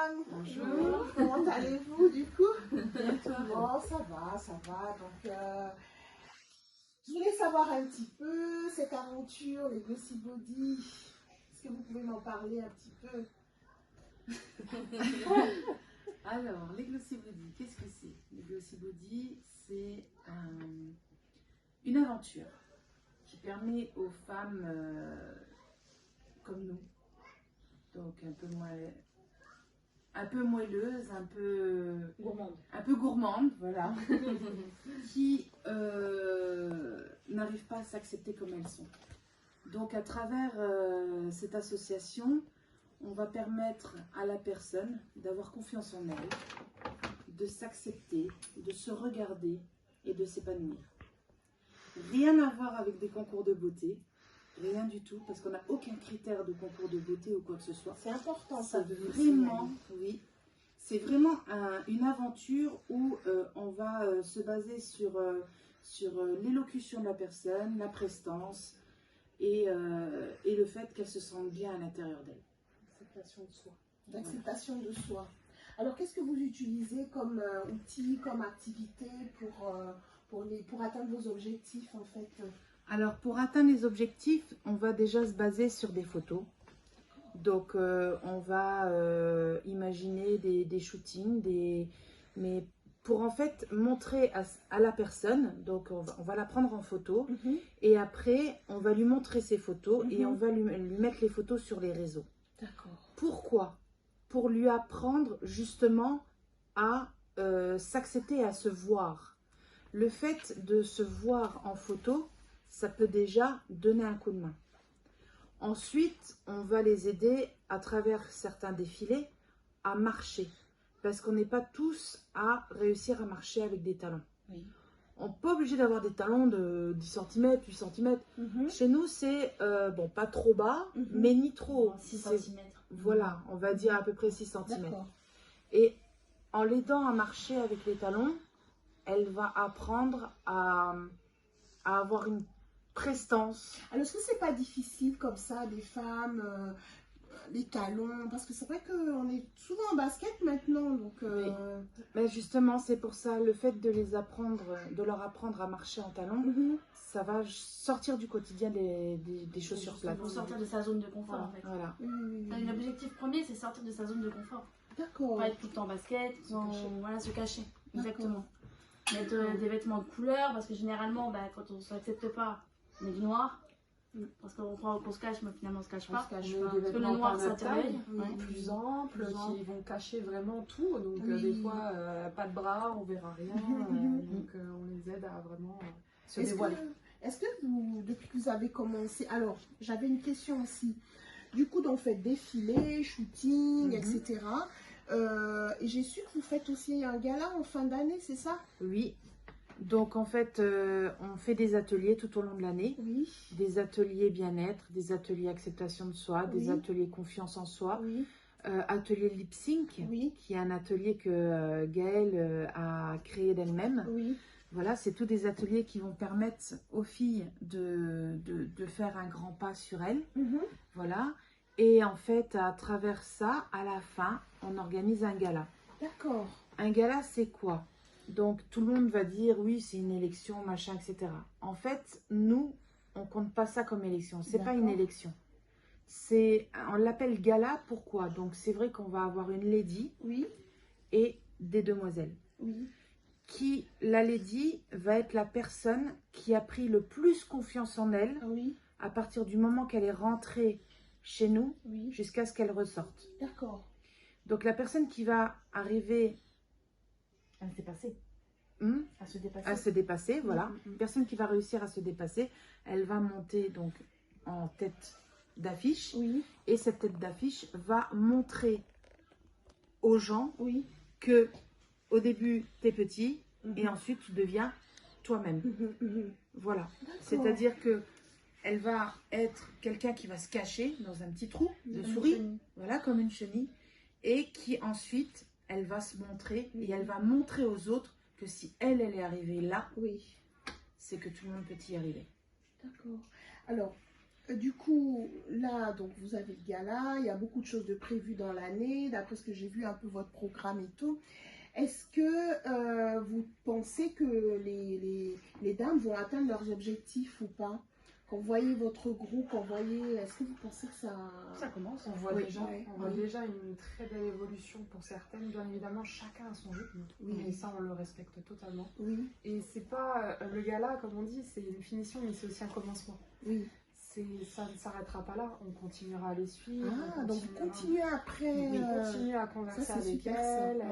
madame. Bonjour. Comment allez-vous du coup? Bien, toi? Bon, ça va, ça va. Donc, je voulais savoir un petit peu cette aventure, les Glossy Body. Est-ce que vous pouvez m'en parler un petit peu? Alors, les Glossy Body, qu'est-ce que c'est? Les Glossy Body, c'est une aventure qui permet aux femmes comme nous, donc un peu moelleuses, un peu gourmandes, voilà, qui n'arrivent pas à s'accepter comme elles sont. Donc, à travers cette association, on va permettre à la personne d'avoir confiance en elle, de s'accepter, de se regarder et de s'épanouir. Rien à voir avec des concours de beauté, rien du tout, parce qu'on n'a aucun critère de concours de beauté ou quoi que ce soit. C'est important ça de le Vraiment, oui, c'est vraiment une aventure où on va se baser sur l'élocution de la personne, la prestance et le fait qu'elle se sente bien à l'intérieur d'elle. L'acceptation de soi. L'acceptation de soi. Alors, qu'est-ce que vous utilisez comme outil, comme activité pour atteindre vos objectifs en fait? Alors, pour atteindre les objectifs, on va déjà se baser sur des photos. Donc, on va imaginer des shootings, mais pour en fait montrer à la personne, donc on va la prendre en photo, et après, on va lui montrer ses photos et on va lui mettre les photos sur les réseaux. D'accord. Pourquoi? Pour lui apprendre justement à s'accepter, à se voir. Le fait de se voir en photo, ça peut déjà donner un coup de main. Ensuite, on va les aider à travers certains défilés à marcher. Parce qu'on n'est pas tous à réussir à marcher avec des talons. Oui. On n'est pas obligé d'avoir des talons de 10 cm, 8 cm. Chez nous, c'est bon, pas trop bas, mais ni trop haut. 6 cm. Voilà, on va dire à peu près 6 cm. D'accord. Et en l'aidant à marcher avec les talons, elle va apprendre à avoir une prestance. Alors, est-ce que c'est pas difficile comme ça, des femmes, les talons? Parce que c'est vrai qu'on est souvent en basket maintenant, donc... Oui. Mais justement, c'est pour ça, le fait de leur apprendre à marcher en talons, ça va sortir du quotidien des chaussures plates. Pour sortir de sa zone de confort en fait. Voilà. L'objectif premier, c'est sortir de sa zone de confort. D'accord. Pas être tout le temps en basket, voilà, se cacher. Exactement. Mettre des vêtements de couleur, parce que généralement, quand on ne s'accepte pas, on met du noir. Parce qu'on croit qu'on se cache, mais finalement on se cache pas. Parce que le noir, ça t'aille. Plus amples, qui vont cacher vraiment tout. Donc des fois, pas de bras, on verra rien. Donc on les aide à vraiment se dévoiler. Est-ce que vous, depuis que vous avez commencé... Alors, j'avais une question aussi. Du coup, donc, vous faites défilé, shooting, etc. Et j'ai su que vous faites aussi un gala en fin d'année, c'est ça? Oui. Donc en fait, on fait des ateliers tout au long de l'année. Oui. Des ateliers bien-être, des ateliers acceptation de soi, des ateliers confiance en soi. Oui. Atelier lip sync, qui est un atelier que Gaëlle a créé d'elle-même. Oui. Voilà, c'est tous des ateliers qui vont permettre aux filles de faire un grand pas sur elles. Voilà. Et en fait, à travers ça, à la fin, on organise un gala. D'accord. Un gala, c'est quoi? Donc, tout le monde va dire, oui, c'est une élection, machin, etc. En fait, nous, on compte pas ça comme élection. C'est pas une élection. On l'appelle gala, pourquoi? Donc, c'est vrai qu'on va avoir une lady et des demoiselles. La lady va être la personne qui a pris le plus confiance en elle à partir du moment qu'elle est rentrée chez nous jusqu'à ce qu'elle ressorte. D'accord. Donc, la personne qui va arriver... À se dépasser. À se dépasser. À se dépasser, voilà. Une personne qui va réussir à se dépasser, elle va monter donc en tête d'affiche. Et cette tête d'affiche va montrer aux gens que au début, tu es petit et ensuite tu deviens toi-même. Voilà. C'est-à-dire que elle va être quelqu'un qui va se cacher dans un petit trou de souris, voilà, comme une chenille, et qui ensuite... elle va se montrer et elle va montrer aux autres que si elle est arrivée là, c'est que tout le monde peut y arriver. D'accord. Alors, Du coup, là, donc vous avez le gala, il y a beaucoup de choses de prévues dans l'année, d'après ce que j'ai vu un peu votre programme et tout. Est-ce que vous pensez que les dames vont atteindre leurs objectifs ou pas? Quand vous voyez votre groupe, est-ce que vous pensez que ça commence? On voit, déjà une très belle évolution pour certaines. Bien évidemment, chacun a son rythme. Oui. Et ça, on le respecte totalement. Oui. Et c'est pas le gala, comme on dit, c'est une finition, mais c'est aussi un commencement. Oui. Ça ne s'arrêtera pas là, on continuera à les suivre. Ah, donc vous continuez après. Oui, on continue à converser avec elles.